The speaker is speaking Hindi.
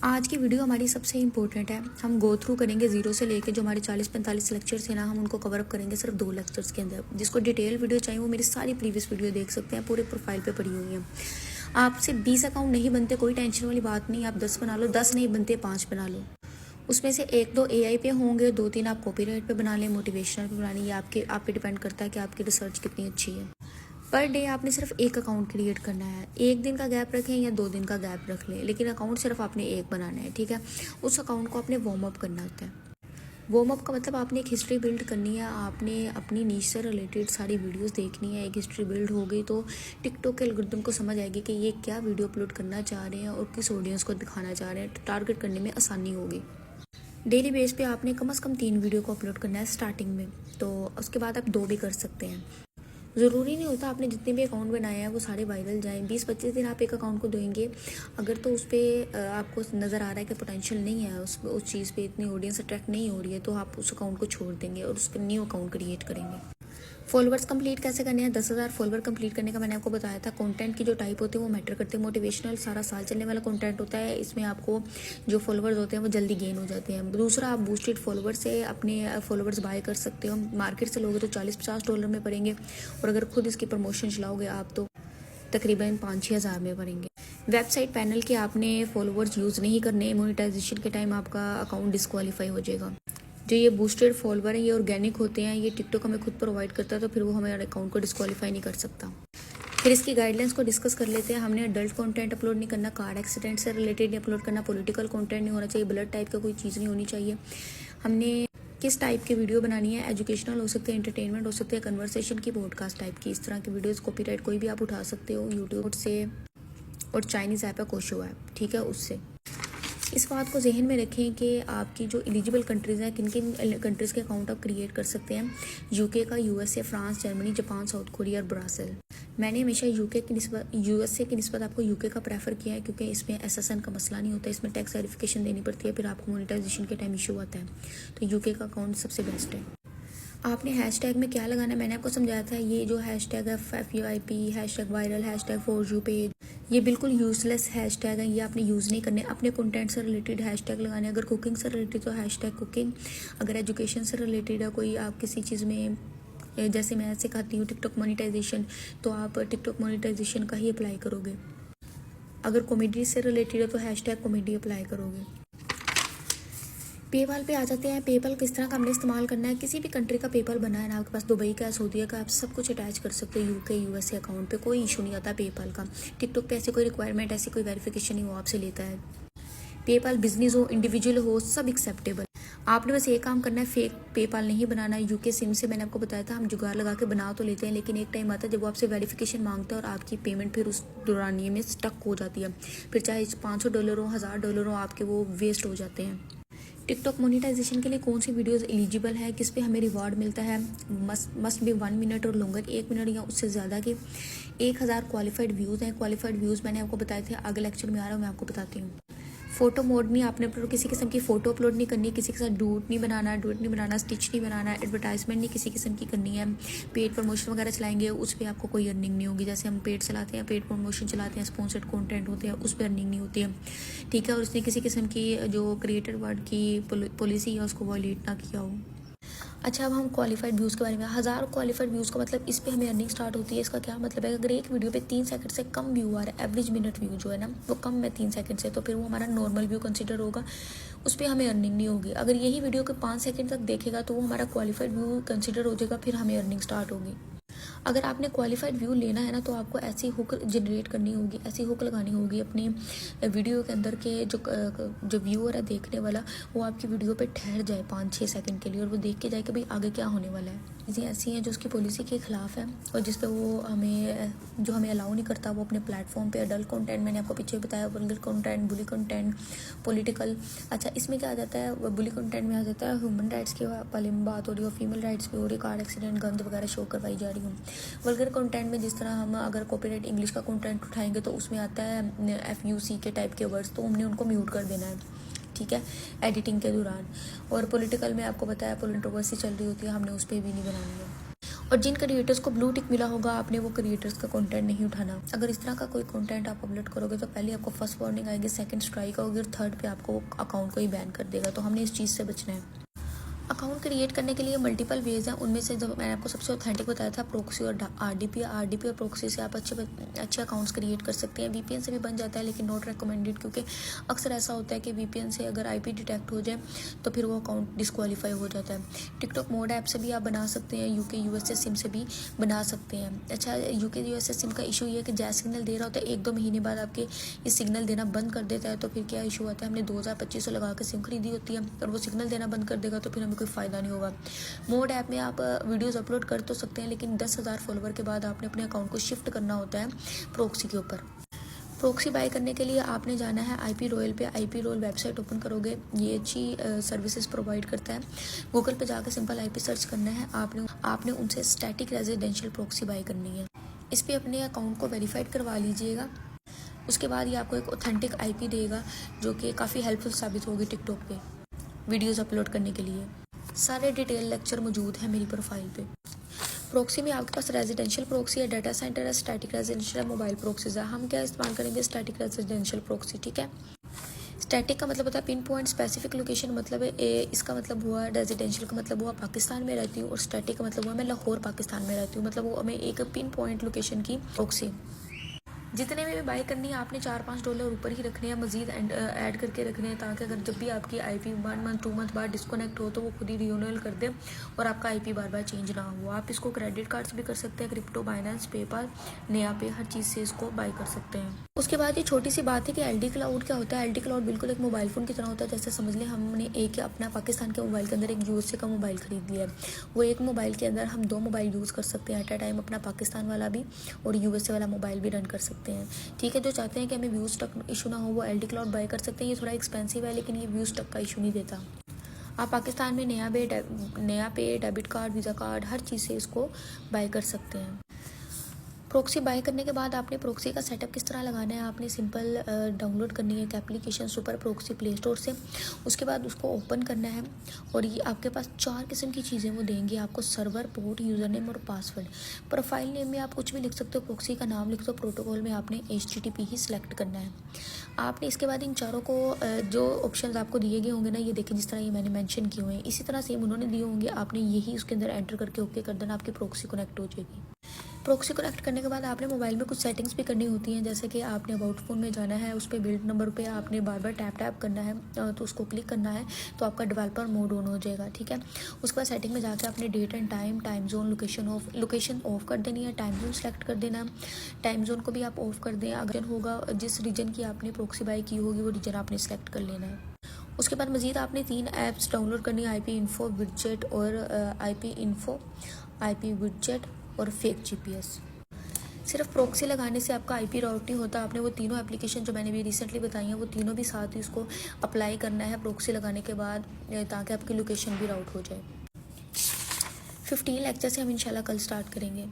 आज की वीडियो हमारी सबसे इम्पोर्टेंट है। हम गो थ्रू करेंगे ज़ीरो से लेके जो हमारे 40-45 लेक्चर्स हैं ना, हम उनको कवर अप करेंगे सिर्फ 2 लेक्चर्स के अंदर। जिसको डिटेल वीडियो चाहिए वो मेरी सारी प्रीवियस वीडियो देख सकते हैं, पूरे प्रोफाइल पे पड़ी हुई हैं। आपसे 20 अकाउंट नहीं बनते, कोई टेंशन वाली बात नहीं। आप 10 बना लो, 10 नहीं बनते 5 बना लो। उसमें से 1-2 AI पे होंगे, 2-3 आप कॉपीराइट पे बना लें, मोटिवेशनल पे बना लें। ये आप पे डिपेंड करता है कि आपकी रिसर्च कितनी अच्छी है। पर डे आपने सिर्फ एक अकाउंट क्रिएट करना है। 1 दिन का गैप रखें या 2 दिन का गैप रख लें, लेकिन अकाउंट सिर्फ आपने एक बनाना है, ठीक है। उस अकाउंट को आपने वार्म अप करना होता है। वार्म अप का मतलब आपने एक हिस्ट्री बिल्ड करनी है। आपने अपनी नीश से रिलेटेड सारी वीडियोस देखनी है। एक हिस्ट्री बिल्ड हो गई तो टिकटॉक के एल्गोरिथम को समझ आएगी कि ये क्या वीडियो अपलोड करना चाह रहे हैं और किस ऑडियंस को दिखाना चाह रहे हैं, तो टारगेट करने में आसानी होगी। डेली बेस पे आपने कम से कम 3 वीडियो को अपलोड करना है स्टार्टिंग में, तो उसके बाद आप 2 भी कर सकते हैं। ज़रूरी नहीं होता आपने जितने भी अकाउंट बनाए हैं वो सारे वायरल जाएं। 20-25 दिन आप एक अकाउंट को देंगे, अगर तो उस पर आपको नज़र आ रहा है कि पोटेंशियल नहीं है, उस चीज़ पे इतनी ऑडियंस अट्रैक्ट नहीं हो रही है, तो आप उस अकाउंट को छोड़ देंगे और उस पर न्यू अकाउंट क्रिएट करेंगे। फॉलोवर्स कंप्लीट कैसे करने हैं? 10,000 फॉलोवर कंप्लीट करने का मैंने आपको बताया था। कंटेंट की जो टाइप होते हैं वो मैटर करते हैं। मोटिवेशनल सारा साल चलने वाला कंटेंट होता है, इसमें आपको जो फॉलोवर्स होते हैं वो जल्दी गेन हो जाते हैं। दूसरा, आप बूस्टेड फॉलोवर से अपने फॉलोवर्स बाय कर सकते हो। मार्केट से लोगे तो $40-50 में पड़ेंगे, और अगर खुद इसकी प्रमोशन चलाओगे आप तो तकरीबन 5-6 हज़ार में पड़ेंगे। वेबसाइट पैनल के आपने फॉलोवर्स यूज़ नहीं करने। मोनेटाइजेशन के टाइम आपका अकाउंट डिस्क्वालीफाई हो जाएगा। जो ये बूस्टेड फॉलोवर हैं ये ऑर्गेनिक होते हैं, ये टिकटॉक हमें खुद प्रोवाइड करता है, तो फिर वो हमारे अकाउंट को डिस्क्वालीफाई नहीं कर सकता। फिर इसकी गाइडलाइंस को डिस्कस कर लेते हैं। हमने अडल्ट कंटेंट अपलोड नहीं करना, कार एक्सीडेंट से रिलेटेड नहीं अपलोड करना, पॉलिटिकल कंटेंट नहीं होना चाहिए, ब्लड टाइप का कोई चीज़ नहीं होनी चाहिए। हमने किस टाइप की वीडियो बनानी है? एजुकेशनल हो सकते हैं, एंटरटेनमेंट हो सकते हैं, कन्वर्सेशन की, पॉडकास्ट टाइप की, इस तरह की वीडियोज़। कॉपीराइट कोई भी आप उठा सकते हो यूट्यूब से, और चाइनीज़ ऐप है कोशो ऐप, ठीक है, उससे। इस बात को जहन में रखें कि आपकी जो एलिजिबल कंट्रीज़ हैं, किन किन कंट्रीज़ के अकाउंट आप क्रिएट कर सकते हैं। यूके का, USA, France, Germany, Japan, south Korea और ब्राज़ील। मैंने हमेशा USA की निस्बत आपको UK का प्रेफर किया है, क्योंकि इसमें SSN का मसला नहीं होता, इसमें टैक्स वेरिफिकेशन देनी पड़ती है, फिर आपको मोनेटाइजेशन के टाइम इशू आता है, तो UK का अकाउंट सबसे बेस्ट है। आपने हैशटैग में क्या लगाना है मैंने आपको समझाया था। ये जो हैशटैग है FYP, hashtag viral, hashtag for you page, ये बिल्कुल यूजलेस हैशटैग है, ये आपने यूज़ नहीं करने। अपने कंटेंट से रिलेटेड हैशटैग लगाने। अगर कुकिंग से रिलेटेड तो हैशटैग कुकिंग, अगर एजुकेशन से रिलेटेड है कोई, आप किसी चीज़ में, जैसे मैं सिखाती हूँ टिकटॉक मोनेटाइजेशन, तो आप टिकटॉक मोनेटाइजेशन का ही अप्लाई करोगे। अगर कॉमेडी से रिलेटेड है तो हैशटैग कॉमेडी अप्लाई करोगे। पेपाल पे आ जाते हैं। पेपाल किस तरह का हमने इस्तेमाल करना है? किसी भी कंट्री का पेपाल बना है ना आपके पास, दुबई का, सऊदीया का, आप सब कुछ अटैच कर सकते हो UK USA अकाउंट पे, कोई इशू नहीं आता पेपाल का। टिकटॉक पे ऐसी कोई रिक्वायरमेंट, ऐसी कोई वेरिफिकेशन नहीं वो आपसे लेता है। पेपाल बिजनेस हो, इंडिविजुअल हो, सब एक्सेप्टेबल। आपने बस एक काम करना है, फेक पेपाल नहीं बनाना है। UK सिम से मैंने आपको बताया था, हम जुगाड़ लगा के बना तो लेते हैं, लेकिन एक टाइम आता है जब वो आपसे वेरिफिकेशन मांगता है और आपकी पेमेंट फिर उस दौरानिए में स्टक हो जाती है। फिर चाहे $500 हो, $1000 हो, आपके वो वेस्ट हो जाते हैं। टिकटॉक मोनेटाइजेशन के लिए कौन सी वीडियोस एलिजिबल है, किस पे हमें रिवॉर्ड मिलता है? मस्ट बी 1 मिनट और लॉन्गर, 1 मिनट या उससे ज़्यादा की। 1000 क्वालिफाइड व्यूज़ हैं। क्वालिफाइड व्यूज़ मैंने आपको बताए थे, आगे लेक्चर में आ रहा हूँ, मैं आपको बताती हूँ। फोटो मोड नहीं, आपने अपलोड किसी किस्म की फ़ोटो अपलोड नहीं करनी, किसी के साथ डूट नहीं बनाना, स्टिच नहीं बनाना, एडवर्टाइजमेंट नहीं किसी किस्म की करनी है। पेड प्रमोशन वगैरह चलाएंगे, उस पर आपको कोई अर्निंग नहीं होगी। जैसे हम पेड चलाते हैं, पेड प्रमोशन चलाते हैं, स्पॉन्सर्ड कंटेंट होते हैं, उस पर अर्निंग नहीं होती है, ठीक है। और उसने किसी किस्म की जो क्रिएटर वर्ड की पॉलिसी है उसको वॉयलेट ना किया हो। अच्छा, अब हम क्वालिफाइड व्यूज़ के बारे में। 1000 क्वालिफाइड व्यूज़ का मतलब इस पे हमें अर्निंग स्टार्ट होती है। इसका क्या मतलब है? अगर एक वीडियो पे 3 सेकंड से कम व्यू आ रहा है, एवरेज मिनट व्यू जो है ना वो कम है 3 सेकंड से, तो फिर वो हमारा नॉर्मल व्यू कंसिडर होगा, उस पर हमें अर्निंग नहीं होगी। अगर यही वीडियो के 5 सेकंड तक देखेगा तो वो हमारा क्वालिफाइड व्यू कंसिडर हो जाएगा, फिर हमें अर्निंग स्टार्ट होगी। अगर आपने क्वालिफाइड व्यू लेना है ना, तो आपको ऐसी हुक जनरेट करनी होगी, ऐसी हुक लगानी होगी अपनी वीडियो के अंदर के जो व्यूअर है देखने वाला, वो आपकी वीडियो पे ठहर जाए 5-6 सेकंड के लिए, और वो देख के जाए कि भाई आगे क्या होने वाला है। चीज़ें ऐसी हैं जो उसकी पॉलिसी के खिलाफ है, और जिस पे वो हमें अलाउ नहीं करता वो अपने प्लेटफॉर्म पे। अडल्ट कंटेंट मैंने आपको पीछे बताया, वल्गर कंटेंट, बुली कंटेंट, पॉलिटिकल। अच्छा, इसमें क्या आ जाता है? बुली कंटेंट में आ जाता है ह्यूमन राइट्स के बारे में बात हो रही हो, फीमेल राइट्स पे हो रही, कार एक्सीडेंट, गंद वगैरह शो करवाई जा रही हूँ। वल्गर कंटेंट में जिस तरह हम अगर कॉपीराइट इंग्लिश का कंटेंट उठाएंगे तो उसमें आता है FUC के टाइप के वर्ड्स, तो हमने उनको म्यूट कर देना है, ठीक है, एडिटिंग के दौरान। और पॉलिटिकल में आपको बताया कंट्रोवर्सी चल रही होती है, हमने उस पर भी नहीं बनानी है। और जिन क्रिएटर्स को ब्लू टिक मिला होगा आपने वो क्रिएटर्स का कंटेंट नहीं उठाना। अगर इस तरह का कोई कंटेंट आप अपलोड करोगे तो पहले आपको फर्स्ट वार्निंग आएगी, सेकंड स्ट्राइक होगी और थर्ड पे आपको अकाउंट को ही बैन कर देगा। तो हमने इस चीज़ से बचना है। अकाउंट क्रिएट करने के लिए मल्टीपल वेज हैं, उनमें से जब मैंने आपको सबसे ऑथेंटिक बताया था प्रोक्सी और आरडीपी और प्रोक्सी से आप अच्छे अकाउंट्स क्रिएट कर सकते हैं। वीपीएन से भी बन जाता है लेकिन नॉट रिकमेंडेड, क्योंकि अक्सर ऐसा होता है कि वीपीएन से अगर आईपी डिटेक्ट हो जाए तो फिर वो अकाउंट डिस्क्वालीफाई हो जाता है। टिकटॉक मोड ऐप से भी आप बना सकते हैं, यूके यूएसएस सिम से भी बना सकते हैं। अच्छा, यूके यूएसएस सिम का इशू ये है कि जैसे सिग्नल दे रहा होता है 1-2 महीने बाद आपके ये सिग्नल देना बंद कर देता है। तो फिर क्या इशू आता है, हमने 2025 लगा के सिम खरीदी होती है और वो सिग्नल देना बंद कर देगा तो फिर हमें कोई फ़ायदा नहीं होगा। मोड ऐप में आप वीडियोस अपलोड कर तो सकते हैं लेकिन 10,000 फॉलोवर के बाद आपने अपने अकाउंट को शिफ्ट करना होता है प्रोक्सी के ऊपर। प्रोक्सी बाय करने के लिए आपने जाना है आईपी रॉयल पे। आईपी रॉयल वेबसाइट ओपन करोगे, ये अच्छी सर्विसेज प्रोवाइड करता है। गूगल पे जाकर सिंपल आईपी सर्च करना है, आपने उनसे स्टैटिक रेजिडेंशियल प्रोक्सी बाय करनी है। इस पर अपने अकाउंट को वेरीफाइड करवा लीजिएगा। उसके बाद ये आपको एक ऑथेंटिक आईपी देगा जो कि काफ़ी हेल्पफुल साबित होगी टिकटॉक पे वीडियोज़ अपलोड करने के लिए। सारे डिटेल लेक्चर मौजूद है मेरी प्रोफाइल पे। प्रोक्सी में आपके पास रेजिडेंशियल प्रोक्सी है, डाटा सेंटर है, स्टैटिक रेजिडेंशियल, मोबाइल प्रोक्सीज है। हम क्या इस्तेमाल करेंगे, स्टैटिक रेजिडेंशियल प्रोक्सी। ठीक है, स्टैटिक का मतलब होता है पिन पॉइंट स्पेसिफिक लोकेशन, मतलब है इसका मतलब हुआ। रेजिडेंशियल का मतलब हुआ पाकिस्तान में रहती हूँ और स्टैटिक का मतलब हुआ मैं लाहौर पाकिस्तान में रहती हूँ, मतलब वो हमें एक पिन पॉइंट लोकेशन की प्रोक्सी। जितने में भी बाई करनी है आपने $4-5 ऊपर ही रखने हैं, मजीद ऐड करके रखने हैं, ताकि अगर जब भी आपकी आईपी 1 मंथ 2 मंथ बाद डिस्कनेक्ट हो तो वो खुद ही रिन्यूअल कर दे और आपका आईपी बार बार चेंज ना हो। आप इसको क्रेडिट कार्ड से भी कर सकते हैं, क्रिप्टो, बाइनेंस, पेपाल, नया पे, हर चीज़ से इसको बाई कर सकते हैं। उसके बाद ये छोटी सी बात है कि एलडी क्लाउड क्या होता है। एलडी क्लाउड बिल्कुल एक मोबाइल फ़ोन की तरह होता है। जैसे समझ लें हमने एक अपना पाकिस्तान के मोबाइल के अंदर एक यूएसए का मोबाइल खरीद लिया है, वो एक मोबाइल के अंदर हम 2 मोबाइल यूज़ कर सकते हैं एट अ टाइम, अपना पाकिस्तान वाला भी और यूएसए वाला मोबाइल भी रन कर सकते हैं। ठीक है, जो चाहते हैं कि हमें व्यूज़ तक इशू ना हो वो एलडी क्लाउड बाय कर सकते हैं। ये थोड़ा एक्सपेंसिव है लेकिन ये व्यूज़ तक का इशू नहीं देता। आप पाकिस्तान में नया पे, डेबिट कार्ड, वीज़ा कार्ड, हर चीज़ से इसको बाय कर सकते हैं। प्रोक्सी बाय करने के बाद आपने प्रोक्सी का सेटअप किस तरह लगाना है, आपने सिंपल डाउनलोड करनी है एक application super proxy play store से। उसके बाद उसको ओपन करना है और ये आपके पास 4 किस्म की चीज़ें वो देंगे आपको, सर्वर, पोर्ट, यूज़र नेम और पासवर्ड। प्रोफाइल नेम में आप कुछ भी लिख सकते हो, प्रोक्सी का नाम लिख दो, प्रोटोकॉल में आपने HTTP ही सिलेक्ट करना है। आपने इसके बाद इन चारों को जो ऑप्शन आपको दिए गए होंगे ना, ये देखें जिस तरह ये मैंने मेंशन किए हुए हैं इसी तरह सेम उन्होंने दिए होंगे, आपने यही उसके अंदर एंटर करके ओके कर देना, आपकी प्रोक्सी कनेक्ट हो जाएगी। प्रोक्सी कनेक्ट करने के बाद आपने मोबाइल में कुछ सेटिंग्स भी करनी होती हैं, जैसे कि आपने अबाउट फ़ोन में जाना है, उस पर बिल्ड नंबर पे आपने बार बार टैप करना है, तो उसको क्लिक करना है तो आपका डेवलपर मोड ऑन हो जाएगा। ठीक है, उसके बाद सेटिंग में जाकर आपने date and time zone, location off कर देनी है, टाइम जोन सेलेक्ट कर देना। टाइम जोन को भी आप ऑफ कर दें, अगर होगा जिस रीजन की आपने प्रोक्सी बाई की होगी वो रीजन आपने सेलेक्ट कर लेना है। उसके बाद मज़ीद आपने 3 ऐप्स डाउनलोड करनी है, IP इन्फो, विडजेट और IP विडजेट और फेक GPS। सिर्फ प्रोक्सी लगाने से आपका IP राउट नहीं होता, आपने वो तीनों एप्लीकेशन जो मैंने भी रिसेंटली बताई हैं वो तीनों भी साथ ही उसको अप्लाई करना है प्रोक्सी लगाने के बाद, ताकि आपकी लोकेशन भी राउट हो जाए। 15 लेक्चर से हम इंशाल्लाह कल स्टार्ट करेंगे।